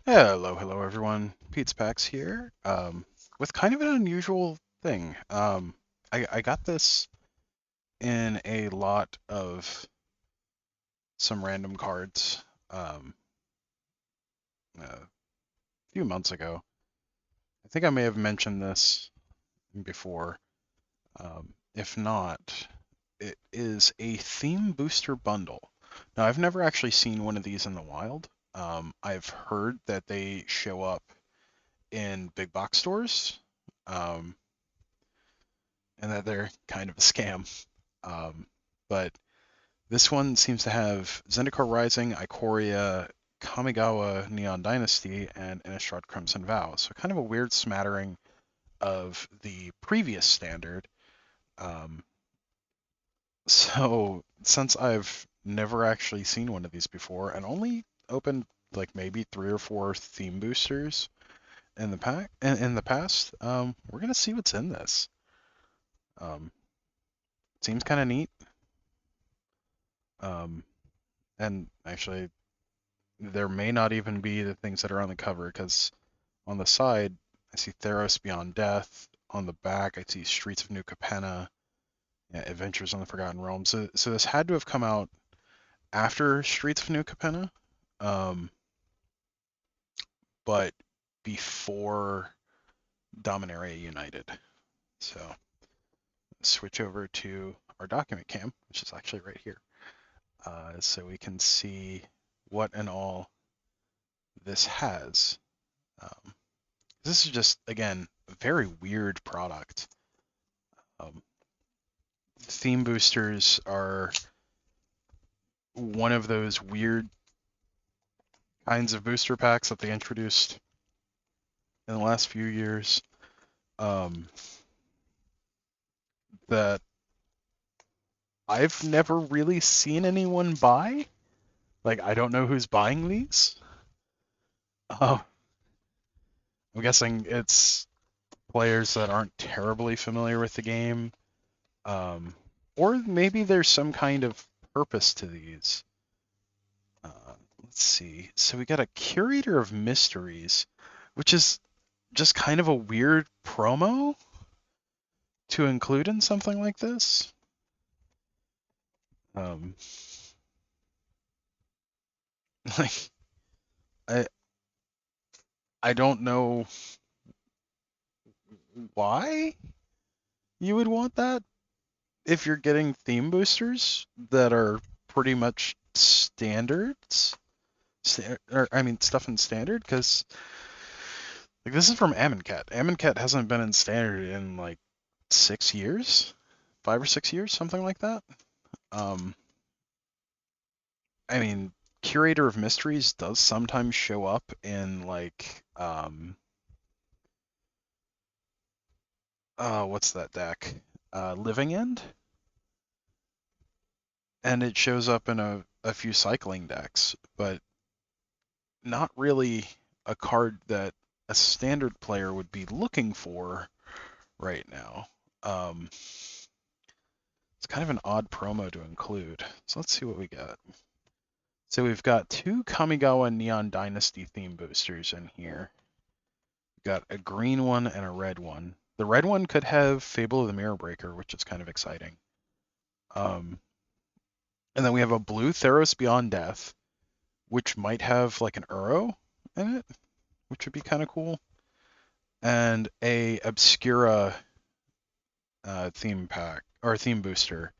Hello everyone. Pete's Packs here. With kind of an unusual thing. I got this in a lot of some random cards a few months ago. I think I may have mentioned this before. If not, it is a theme booster bundle. Now, I've never actually seen one of these in the wild. I've heard that they show up in big box stores. Um, and that they're kind of a scam. Um, but this one seems to have Zendikar Rising, Ikoria, Kamigawa Neon Dynasty, and Innistrad Crimson Vow. So kind of a weird smattering of the previous standard. Um, so since I've never actually seen one of these before and only opened like maybe 3 or 4 theme boosters in the pack in the past, we're gonna see what's in this. Um, Seems kind of neat. Um, and actually, there may not even be the things that are on the cover because on the side, I see Theros Beyond Death. On the back, I see Streets of New Capenna, yeah, Adventures on the Forgotten Realms. So this had to have come out after Streets of New Capenna, um, but before Dominaria United. So switch over to our document cam, which is actually right here, so we can see what and all this has. Um, this is just, again, a very weird product. Um, Theme boosters are one of those weird kinds of booster packs that they introduced in the last few years, um, that I've never really seen anyone buy. Like, I don't know who's buying these. Uh, I'm guessing it's players that aren't terribly familiar with the game. Um, or maybe there's some kind of purpose to these. Let's see. So we got a Curator of Mysteries, which is just kind of a weird promo to include in something like this. Um, like I I don't know why you would want that if you're getting theme boosters that are pretty much standards. Or, I mean, stuff in standard, because like this is from Amonkhet. Amonkhet hasn't been in standard in like 6 years, 5 or 6 years, something like that. Um, I mean, Curator of Mysteries does sometimes show up in like what's that deck? Living End, and it shows up in a few cycling decks, but not really a card that a standard player would be looking for right now. It's kind of an odd promo to include. So let's see what we got. So we've got 2 Kamigawa Neon Dynasty theme boosters in here. We've got a green one and a red one. The red one could have Fable of the Mirror Breaker, which is kind of exciting. Um, and then we have a blue Theros Beyond Death, which might have like an Uro in it, which would be kind of cool. And a Obscura theme pack or theme booster,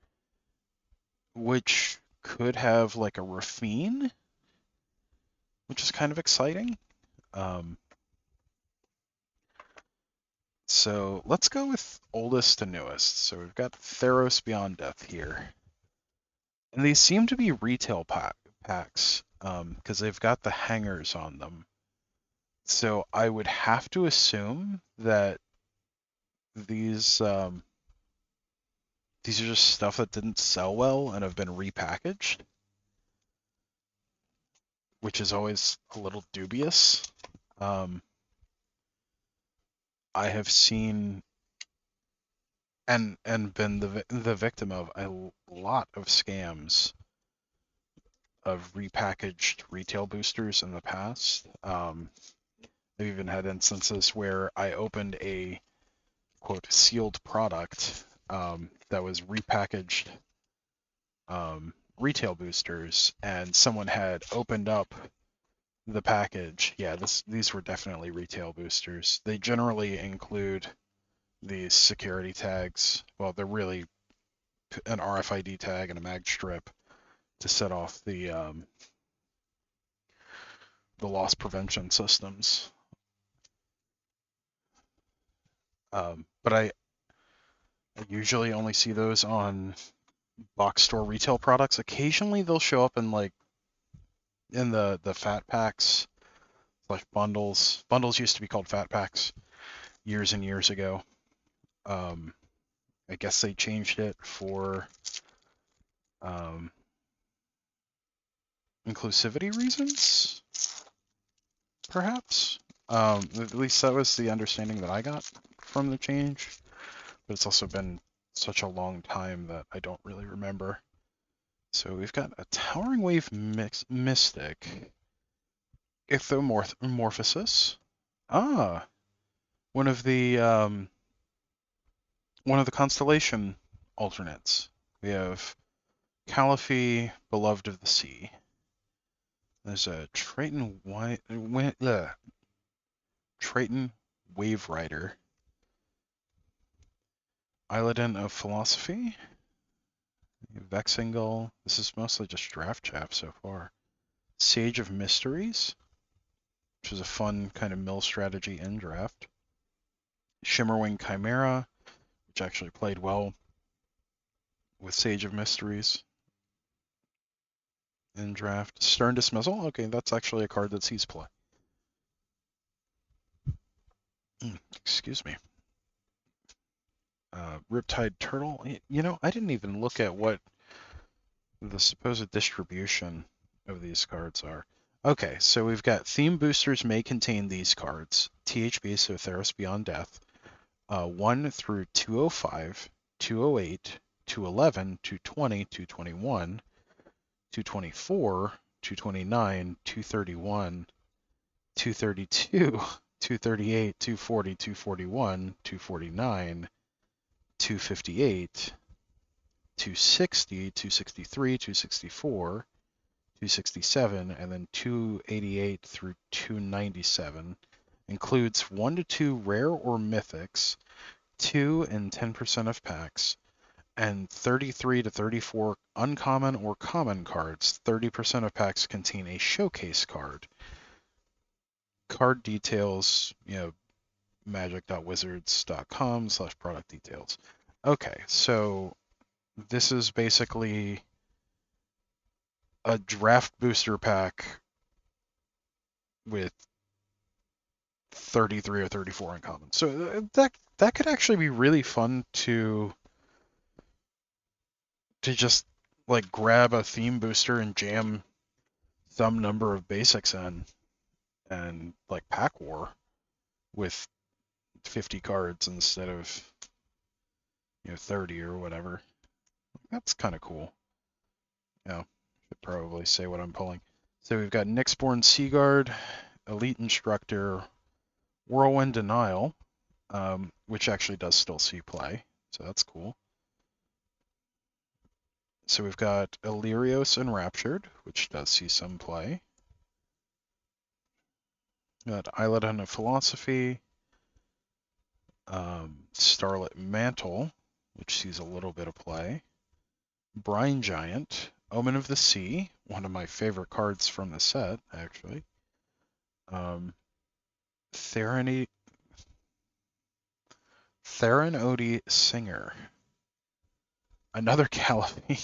which could have like a Raffine, which is kind of exciting. Um, so let's go with oldest to newest. So we've got Theros Beyond Death here. And these seem to be retail packs because they've got the hangers on them. So I would have to assume that these these are just stuff that didn't sell well and have been repackaged, which is always a little dubious. Um, I have seen and been the victim of a lot of scams of repackaged retail boosters in the past. I've even had instances where I opened a quote sealed product that was repackaged retail boosters, and someone had opened up the package. Yeah, these were definitely retail boosters. They generally include these security tags. Well, they're really an RFID tag and a mag strip to set off the loss prevention systems. But I usually only see those on box store retail products. Occasionally they'll show up in like in the fat packs, like bundles. Bundles used to be called fat packs years and years ago. I guess they changed it for inclusivity reasons, perhaps. At least that was the understanding that I got from the change. But it's also been such a long time that I don't really remember. So we've got a Towering Wave Mystic, Ithomorphosis. Ah, one of the constellation alternates. We have Calliope, Beloved of the Sea. There's a Triton Triton Wave Rider. Illidan of Philosophy. Vexingal. This is mostly just draft chaff so far. Sage of Mysteries, which is a fun kind of mill strategy in draft. Shimmerwing Chimera, which actually played well with Sage of Mysteries in draft. Stern Dismissal, okay, that's actually a card that sees play. Excuse me. Riptide Turtle. You know, I didn't even look at what the supposed distribution of these cards are. Okay, so we've got theme boosters may contain these cards. THB, so Theros Beyond Death. 1 through 205, 208, 211, 220, 221, 224, 229, 231, 232, 238, 240, 241, 249, 258, 260, 263, 264, 267, and then 288 through 297. Includes 1 to 2 rare or mythics, 2 and 10% of packs, and 33 to 34 uncommon or common cards. 30% of packs contain a showcase card. Card details, magic.wizards.com/product details. Okay, so this is basically a draft booster pack with 33 or 34 uncommon. So that could actually be really fun to just like grab a theme booster and jam some number of basics in and like pack war with 50 cards instead of 30 or whatever. That's kind of cool. Should probably say what I'm pulling. So we've got Nyxborn Seaguard, Elite Instructor, Whirlwind Denial, which actually does still see play, so that's cool. So we've got Illyrios Enraptured, which does see some play. We've got Illidan of Philosophy, Starlit Mantle, which sees a little bit of play. Brine Giant, Omen of the Sea, one of my favorite cards from the set, actually. Theran Odi Singer. Another Calliope.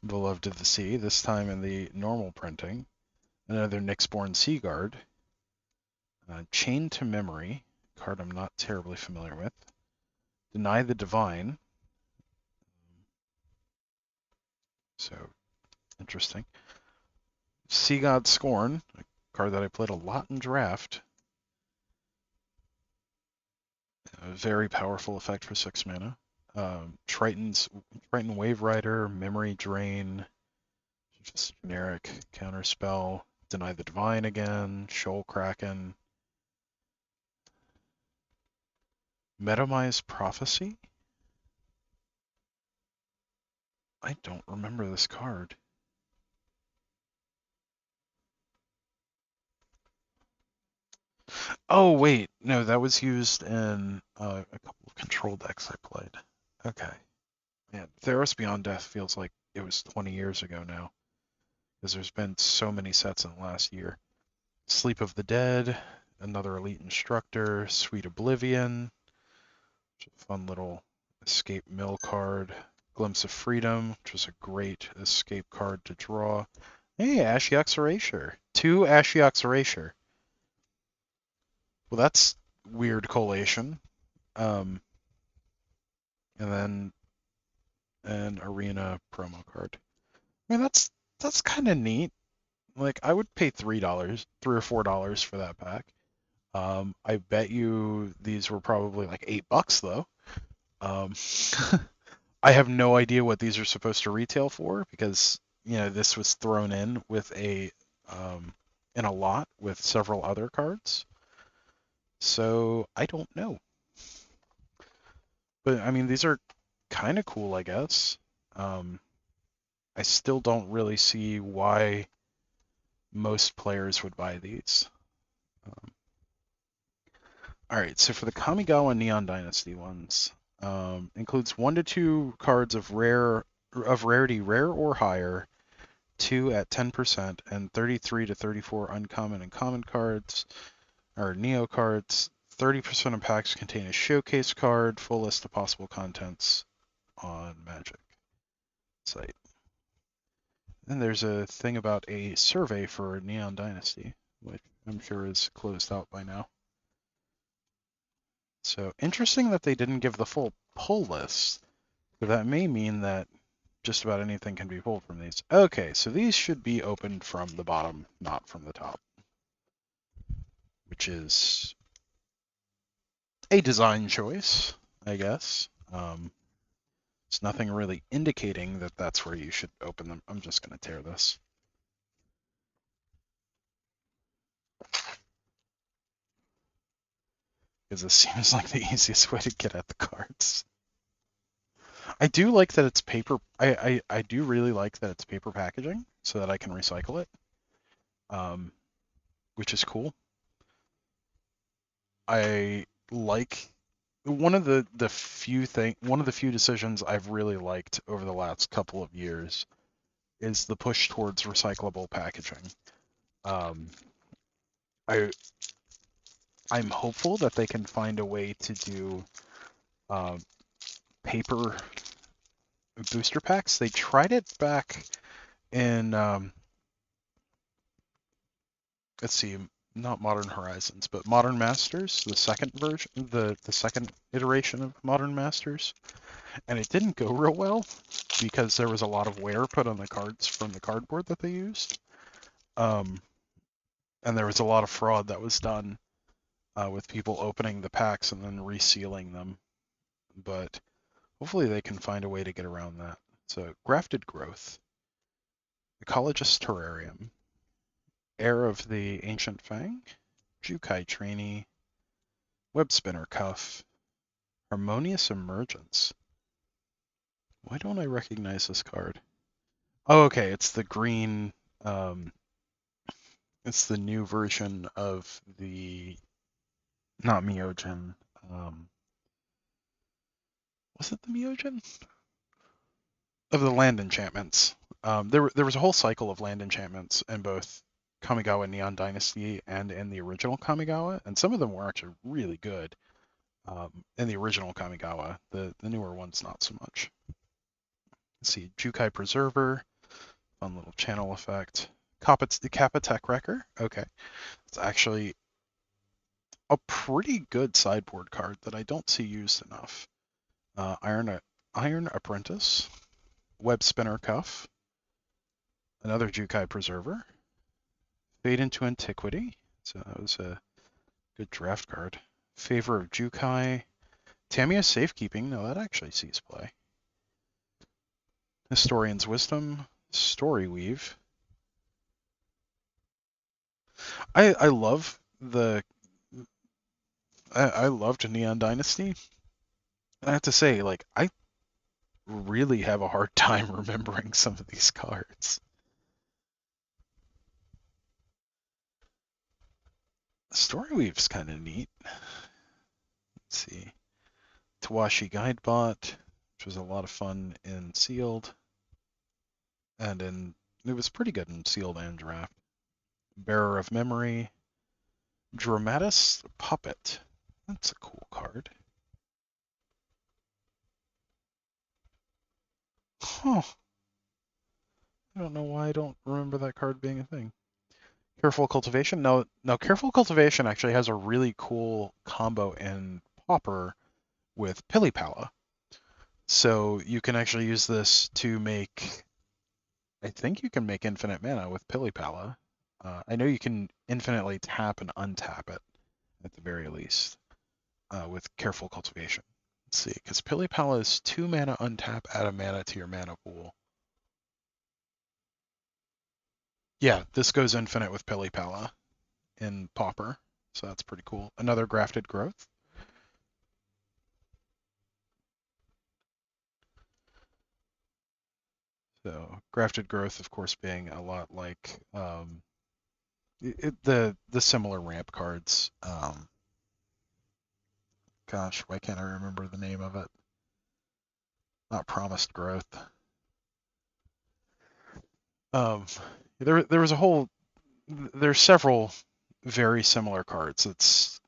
Beloved of the Sea, this time in the normal printing. Another Nyxborn Seaguard. Chained to Memory, card I'm not terribly familiar with. Deny the Divine. So, interesting. Sea God Scorn, a card that I played a lot in draft. A very powerful effect for 6 mana. Triton Wave Rider, Memory Drain, Just generic counterspell. Deny the Divine again. Shoal Kraken. Metamize Prophecy? I don't remember this card. Oh, wait. No, that was used in a couple of control decks I played. Okay. Man, Theros Beyond Death feels like it was 20 years ago now, because there's been so many sets in the last year. Sleep of the Dead, another Elite Instructor, Sweet Oblivion, which is a fun little escape mill card. Glimpse of Freedom, which was a great escape card to draw. Hey, Ashiok's Erasure. 2 Ashiok's Erasure. Well, that's weird collation. And then an Arena promo card. I mean, that's kind of neat. Like, I would pay $3, $3 or $4 for that pack. I bet you these were probably like $8 though. I have no idea what these are supposed to retail for because this was thrown in with in a lot with several other cards. So I don't know. But I mean, these are kind of cool, I guess. I still don't really see why most players would buy these. All right, so for the Kamigawa Neon Dynasty ones, includes 1 to 2 cards of rarity rare or higher, 2 at 10%, and 33 to 34 uncommon and common cards, or Neo cards. 30% of packs contain a showcase card. Full list of possible contents on Magic site. Then there's a thing about a survey for Neon Dynasty, which I'm sure is closed out by now. So interesting that they didn't give the full pull list. But that may mean that just about anything can be pulled from these. Okay, so these should be opened from the bottom, not from the top. Which is a design choice, I guess. There's nothing really indicating that that's where you should open them. I'm just going to tear this. Because this seems like the easiest way to get at the cards. I do like that it's paper. I do really like that it's paper packaging so that I can recycle it, which is cool. I like one of the few decisions I've really liked over the last couple of years is the push towards recyclable packaging. I'm hopeful that they can find a way to do paper booster packs. They tried it back in let's see, not Modern Horizons, but Modern Masters, the second version, the second iteration of Modern Masters, and it didn't go real well because there was a lot of wear put on the cards from the cardboard that they used, and there was a lot of fraud that was done with people opening the packs and then resealing them. But hopefully they can find a way to get around that. So, Grafted Growth, Ecologist Terrarium, Heir of the Ancient Fang, Jukai Trainee, Web Spinner Cuff, Harmonious Emergence. Why don't I recognize this card? Oh, okay, it's the green, it's the new version of the, not Myojin, was it the Myojin? Of the land enchantments. There was a whole cycle of land enchantments in both Kamigawa Neon Dynasty and in the original Kamigawa, and some of them were actually really good in the original Kamigawa. The newer ones, not so much. Let's see, Jukai Preserver, fun little channel effect. Kappa Tech Wrecker, okay. It's actually a pretty good sideboard card that I don't see used enough. Iron Apprentice, Web Spinner Cuff, another Jukai Preserver, Fade into Antiquity, so that was a good draft card. Favor of Jukai, Tamiya Safekeeping, no, that actually sees play. Historian's Wisdom, Story Weave. I love the I loved Neon Dynasty. I have to say, like, I really have a hard time remembering some of these cards. Storyweave's kind of neat. Let's see. Tawashi Guidebot, which was a lot of fun in Sealed, and it was pretty good in Sealed and Draft. Bearer of Memory, Dramatis Puppet. That's a cool card. Huh. I don't know why I don't remember that card being a thing. Careful Cultivation. No, Careful Cultivation actually has a really cool combo in Pauper with Pilipala. So you can actually use this to make, I think you can make infinite mana with Pilipala. I know you can infinitely tap and untap it at the very least with Careful Cultivation. Let's see, because Pilipala is 2 mana untap, add a mana to your mana pool. Yeah, this goes infinite with Pilipala in Pauper, so that's pretty cool. Another Grafted Growth. So Grafted Growth, of course, being a lot like the similar ramp cards. Gosh, why can't I remember the name of it? Not Promised Growth. Um, there was a whole. There's several very similar cards. It's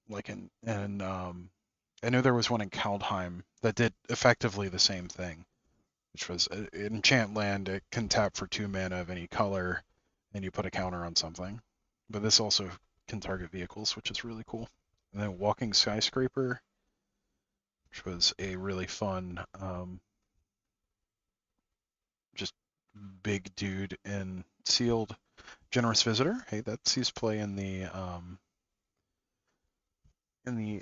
like I know there was one in Kaldheim that did effectively the same thing, which was enchant land. It can tap for 2 mana of any color, and you put a counter on something. But this also can target vehicles, which is really cool. And then Walking Skyscraper, which was a really fun, just big dude in Sealed. Generous Visitor, hey, that sees play in the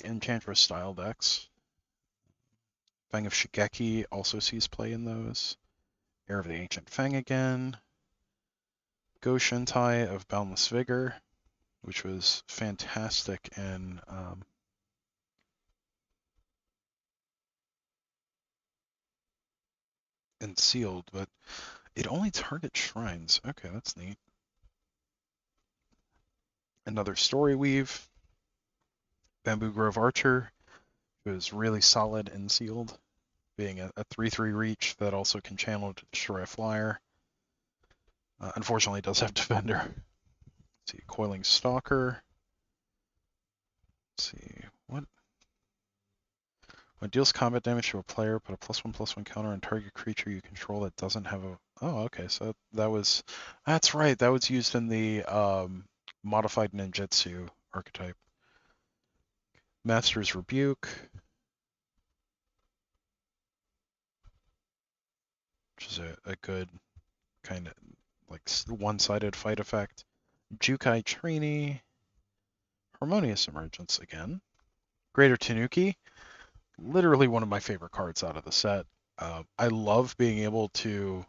Enchantress style decks. Fang of Shigeki also sees play in those. Heir of the Ancient Fang again. Go Shintai of Boundless Vigor, which was fantastic in Sealed, but it only targets shrines. Okay, that's neat. Another Story Weave. Bamboo Grove Archer, who is really solid in Sealed, being a 3/3 reach that also can channel to destroy a flyer. Unfortunately, it does have Defender. Let's see, Coiling Stalker. Let's see, what? When it deals combat damage to a player, put a +1/+1 counter on target creature you control that doesn't have a. Oh, okay, so that's right. That was used in the modified ninjutsu archetype. Master's Rebuke, which is a good kind of like one-sided fight effect. Jukai Trainee, Harmonious Emergence again. Greater Tanuki, literally one of my favorite cards out of the set. I love being able to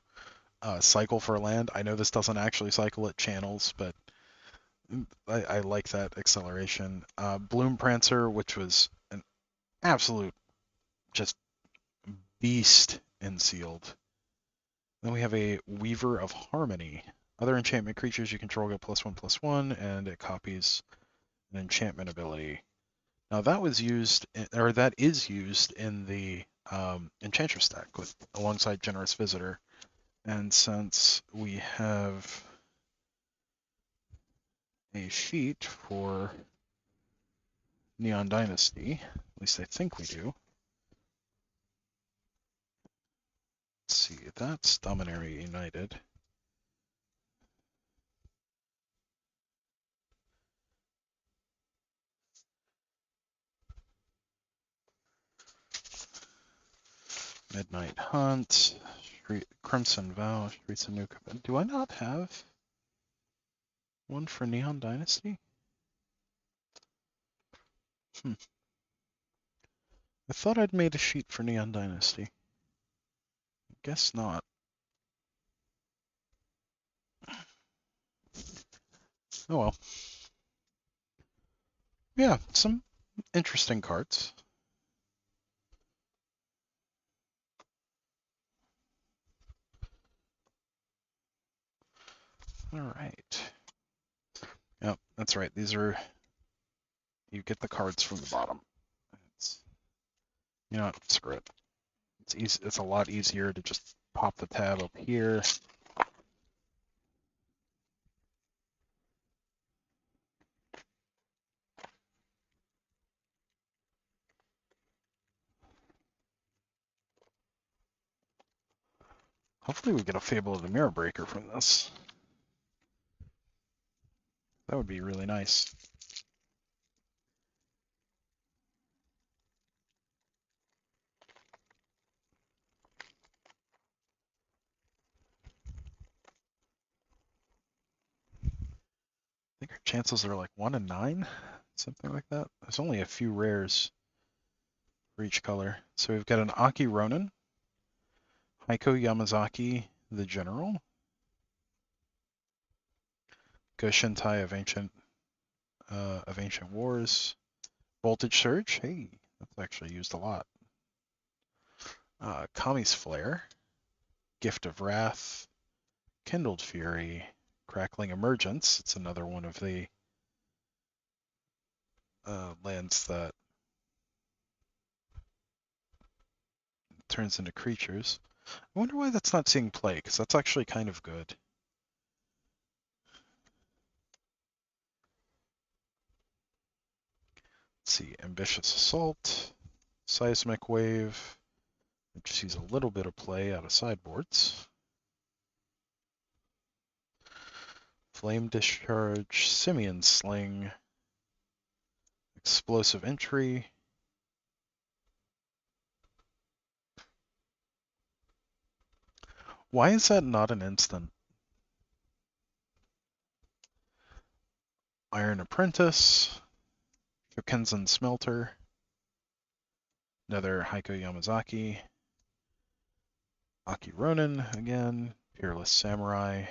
cycle for land. I know this doesn't actually cycle at channels, but I like that acceleration. Bloom Prancer, which was an absolute just beast in Sealed. Then we have a Weaver of Harmony. Other enchantment creatures you control get +1/+1, and it copies an enchantment ability. Now that was used, or that is used in the Enchantress deck alongside Generous Visitor. And since we have a sheet for Neon Dynasty, at least I think we do. Let's see, that's Dominaria United. Midnight Hunt, Crimson Vow, Streets of New Capenna. Do I not have one for Neon Dynasty? I thought I'd made a sheet for Neon Dynasty. Guess not. Oh well. Yeah, some interesting cards. All right. Yep, that's right. These are, you get the cards from the bottom. It's, you know what, screw it. It's easy. It's a lot easier to just pop the tab up here. Hopefully we get a Fable of the Mirror Breaker from this. That would be really nice. I think our chances are like 1 in 9, something like that. There's only a few rares for each color. So we've got an Aki Ronin, Heiko Yamazaki, the General, Goshintai of Ancient Wars, Voltage Surge. Hey, that's actually used a lot. Kami's Flare, Gift of Wrath, Kindled Fury, Crackling Emergence. It's another one of the lands that turns into creatures. I wonder why that's not seeing play, because that's actually kind of good. Let's see, Ambitious Assault, Seismic Wave, which sees a little bit of play out of sideboards. Flame Discharge, Simian Sling, Explosive Entry. Why is that not an instant? Iron Apprentice, Shokenzen Smelter, another Heiko Yamazaki, Aki Ronin again, Peerless Samurai,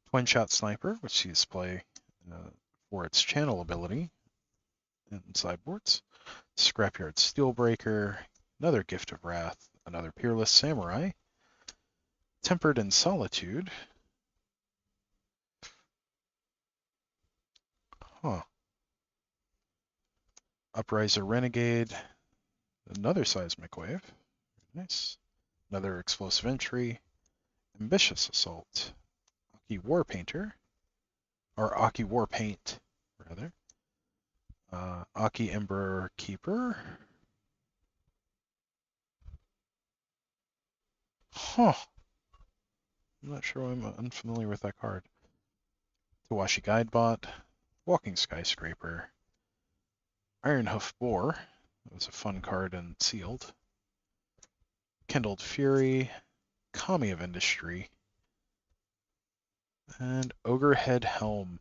Twin Shot Sniper, which sees play for its channel ability in sideboards, Scrapyard Steelbreaker, another Gift of Wrath, another Peerless Samurai, Tempered in Solitude. Huh. Upriser Renegade, another Seismic Wave. Nice. Another Explosive Entry, Ambitious Assault, Aki Warpainter, or Aki Warpaint, rather. Aki Ember Keeper. Huh. I'm not sure why I'm unfamiliar with that card. Tawashi Guidebot, Walking Skyscraper, Ironhoof Boar. That was a fun card and sealed. Kindled Fury, Kami of Industry, and Ogrehead Helm.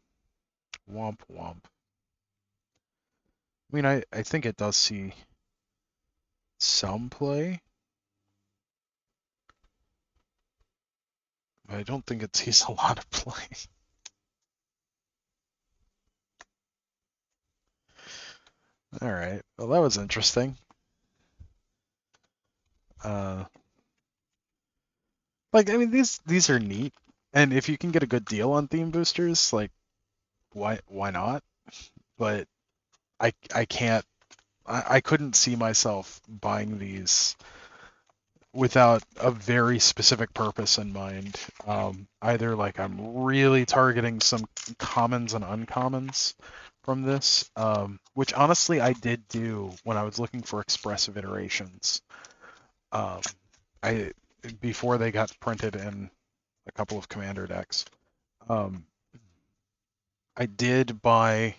Womp Womp. I mean, I think it does see some play, but I don't think it sees a lot of play. All right. Well, that was interesting. Uh, like, I mean, these are neat, and if you can get a good deal on theme boosters, like, why not? But I can't. I couldn't see myself buying these without a very specific purpose in mind. Either like I'm really targeting some commons and uncommons from this, which honestly I did do when I was looking for expressive iterations. Um, I before they got printed in a couple of commander decks. Um, I did buy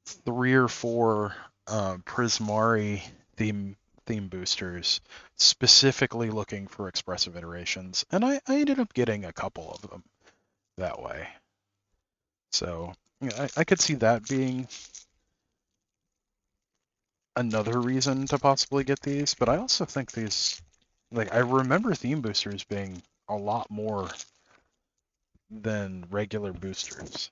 3 or 4 Prismari theme boosters, specifically looking for expressive iterations, and I ended up getting a couple of them that way. So yeah, I could see that being another reason to possibly get these, but I also think these, like, I remember theme boosters being a lot more than regular boosters.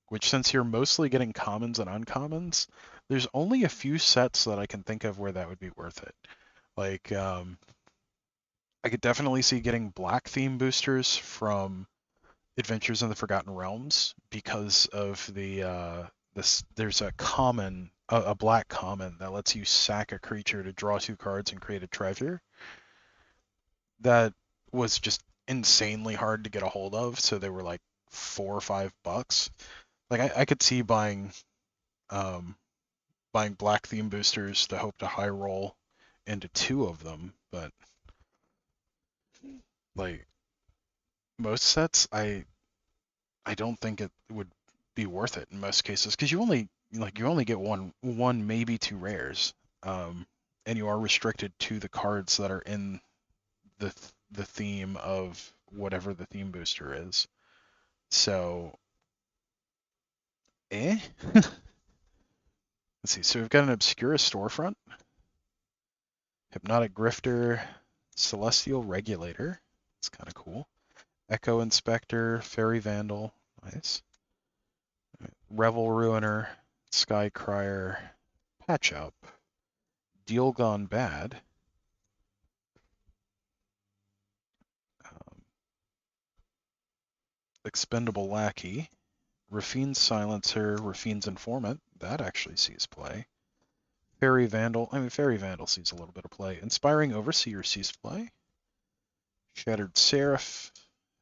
which since you're mostly getting commons and uncommons, there's only a few sets that I can think of where that would be worth it. Like, I could definitely see getting black theme boosters from Adventures in the Forgotten Realms because of this. There's a black common that lets you sack a creature to draw 2 cards and create a treasure. That was just insanely hard to get a hold of, so they were like $4 or $5. Like I could see um, buying black theme boosters to hope to high roll into 2 of them, but like most sets, I don't think it would be worth it in most cases because you only get one maybe 2 rares, and you are restricted to the cards that are in the theme of whatever the theme booster is. So, eh? Let's see. So we've got an Obscura Storefront, Hypnotic Grifter, Celestial Regulator. It's kind of cool. Echo Inspector, Fairy Vandal. Nice. Revel Ruiner, Sky Crier, Patch Up, Deal Gone Bad, um, Expendable Lackey, Rafine's Silencer, Rafine's Informant. That actually sees play. Fairy Vandal sees a little bit of play. Inspiring Overseer sees play. Shattered Seraph,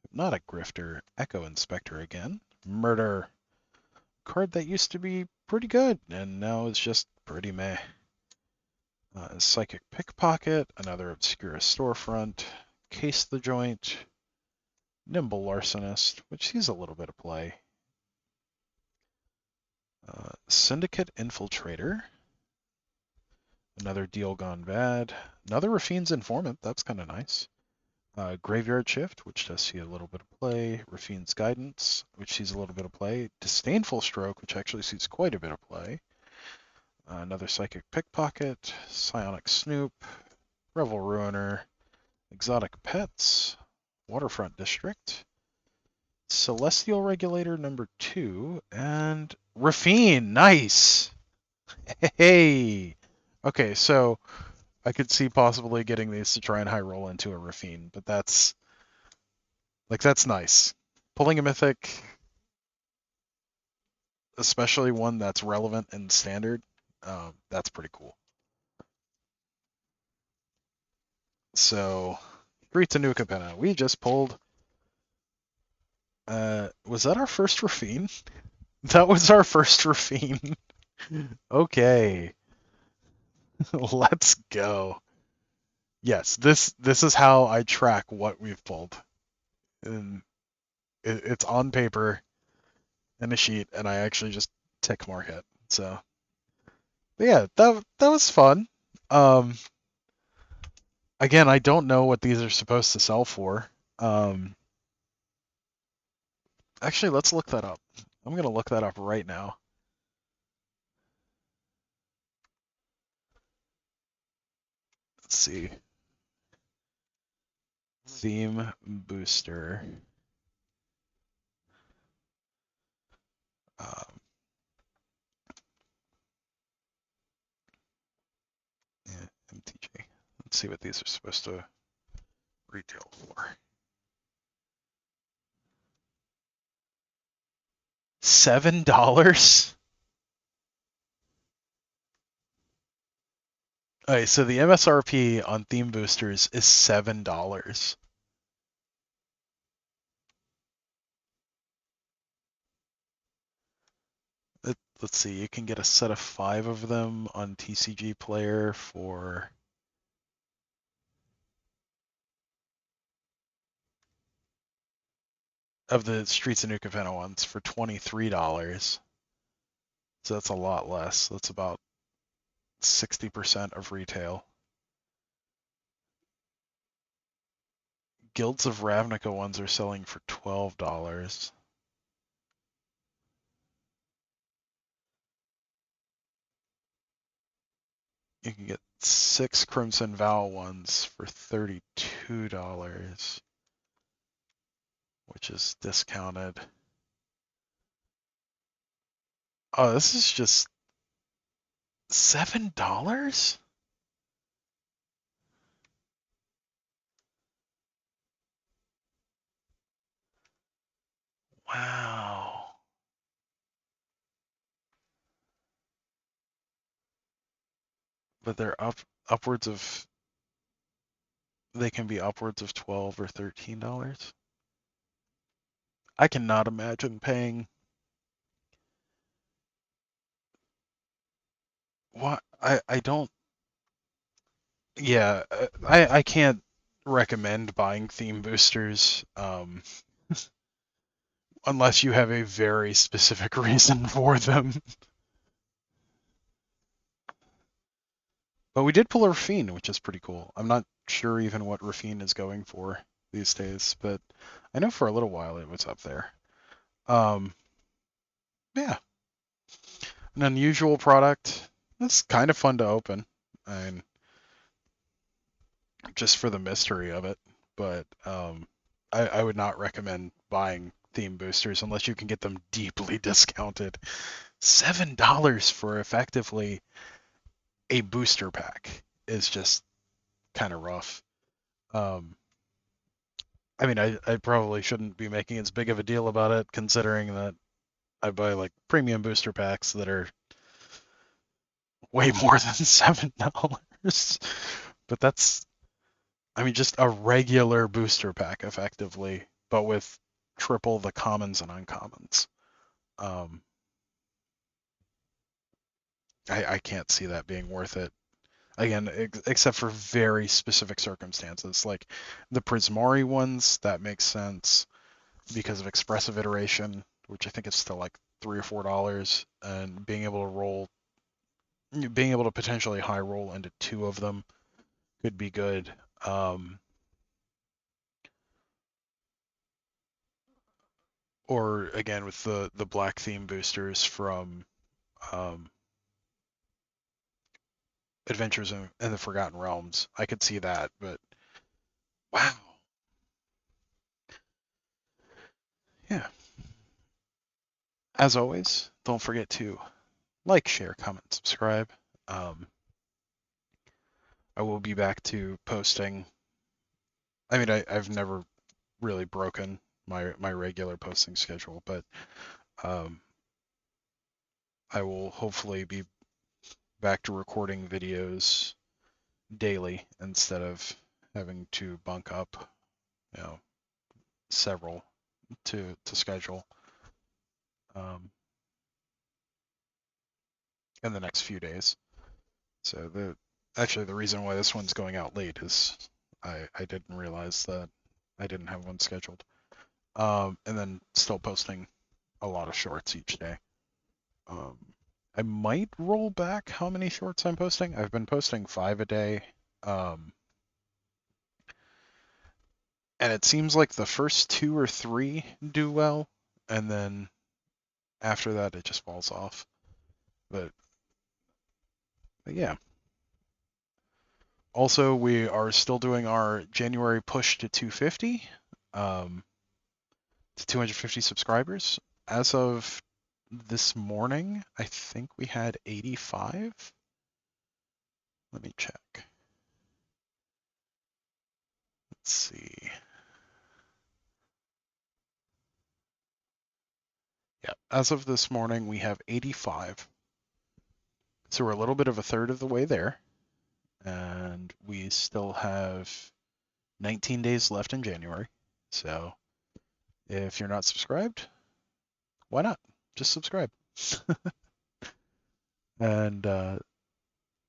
Hypnotic Grifter, Echo Inspector again. Murder. Card that used to be pretty good, and now it's just pretty meh. Psychic Pickpocket, another Obscura Storefront, Case the Joint, Nimble Larcenist, which sees a little bit of play. Syndicate Infiltrator, another Deal Gone Bad, another Rafine's Informant, that's kind of nice. Graveyard Shift, which does see a little bit of play. Rafine's Guidance, which sees a little bit of play. Disdainful Stroke, which actually sees quite a bit of play. Another Psychic Pickpocket, Psionic Snoop, Revel Ruiner, Exotic Pets, Waterfront District, Celestial Regulator number 2, and Rafine. Nice! Hey! Okay, so I could see possibly getting these to try and high roll into a Rafine, but that's nice. Pulling a mythic, especially one that's relevant in standard, that's pretty cool. So, Streets of New Capenna. We just pulled. Was that our first Rafine? That was our first Rafine. Okay, let's go. Yes, this is how I track what we've pulled, and it's on paper and a sheet, and I actually just tick mark it. So, but yeah, that was fun. Um, Again, I don't know what these are supposed to sell for. Um, Actually, let's look that up. I'm gonna look that up right now. Let's see. Theme booster. Um, yeah, MTG. Let's see what these are supposed to retail for. $7? Alright, so the MSRP on theme boosters is $7. Let's see, you can get a set of 5 of them on TCG Player for of the Streets of New Capenna ones for $23. So that's a lot less. That's about 60% of retail. Guilds of Ravnica ones are selling for $12. You can get 6 Crimson Vow ones for $32, which is discounted. Oh, this is just $7? Wow. But they're upwards of they can be upwards of 12 or $13. I cannot imagine paying what I don't yeah, I can't recommend buying theme boosters unless you have a very specific reason for them. But we did pull a Rafine, which is pretty cool. I'm not sure even what Rafine is going for these days, but I know for a little while it was up there. Um, yeah, an unusual product. It's kind of fun to open. I mean, just for the mystery of it. But I would not recommend buying theme boosters unless you can get them deeply discounted. $7 for effectively a booster pack is just kind of rough. Um, I mean, I probably shouldn't be making as big of a deal about it, considering that I buy like premium booster packs that are way more than $7. But that's, I mean, just a regular booster pack, effectively, but with triple the commons and uncommons. Um, I can't see that being worth it. Again, except for very specific circumstances, like the Prismari ones, that makes sense because of expressive iteration, which I think is still like $3 or $4, and being able to potentially high roll into two of them could be good. Or again with the black theme boosters from um, Adventures in the Forgotten Realms, I could see that. But wow, yeah. As always, don't forget to like, share, comment, subscribe. Um, I will be back to posting. I mean, I've never really broken my regular posting schedule, but um, I will hopefully be back to recording videos daily instead of having to bunk up, you know, several to schedule um, in the next few days. So the reason why this one's going out late is I didn't realize that I didn't have one scheduled. And then still posting a lot of shorts each day. Um, I might roll back how many shorts I'm posting. I've been posting 5 a day. Um, and it seems like the first 2 or 3 do well, and then after that it just falls off. But, but yeah. Also, we are still doing our January push to 250, to 250 subscribers. As of this morning, I think we had 85. Let me check. Let's see. Yeah, as of this morning, we have 85. So we're a little bit of a third of the way there. And we still have 19 days left in January. So if you're not subscribed, why not? Just subscribe. And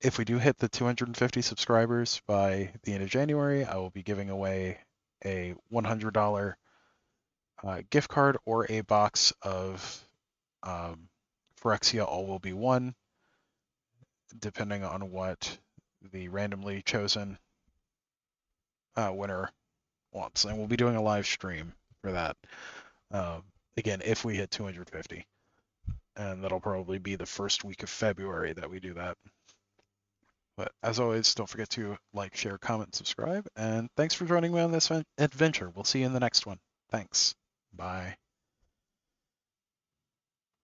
if we do hit the 250 subscribers by the end of January, I will be giving away a $100 gift card or a box of Phyrexia All Will Be One, depending on what the randomly chosen winner wants. And we'll be doing a live stream for that. Um, again, if we hit 250. And that'll probably be the first week of February that we do that. But as always, don't forget to like, share, comment, subscribe. And thanks for joining me on this adventure. We'll see you in the next one. Thanks. Bye.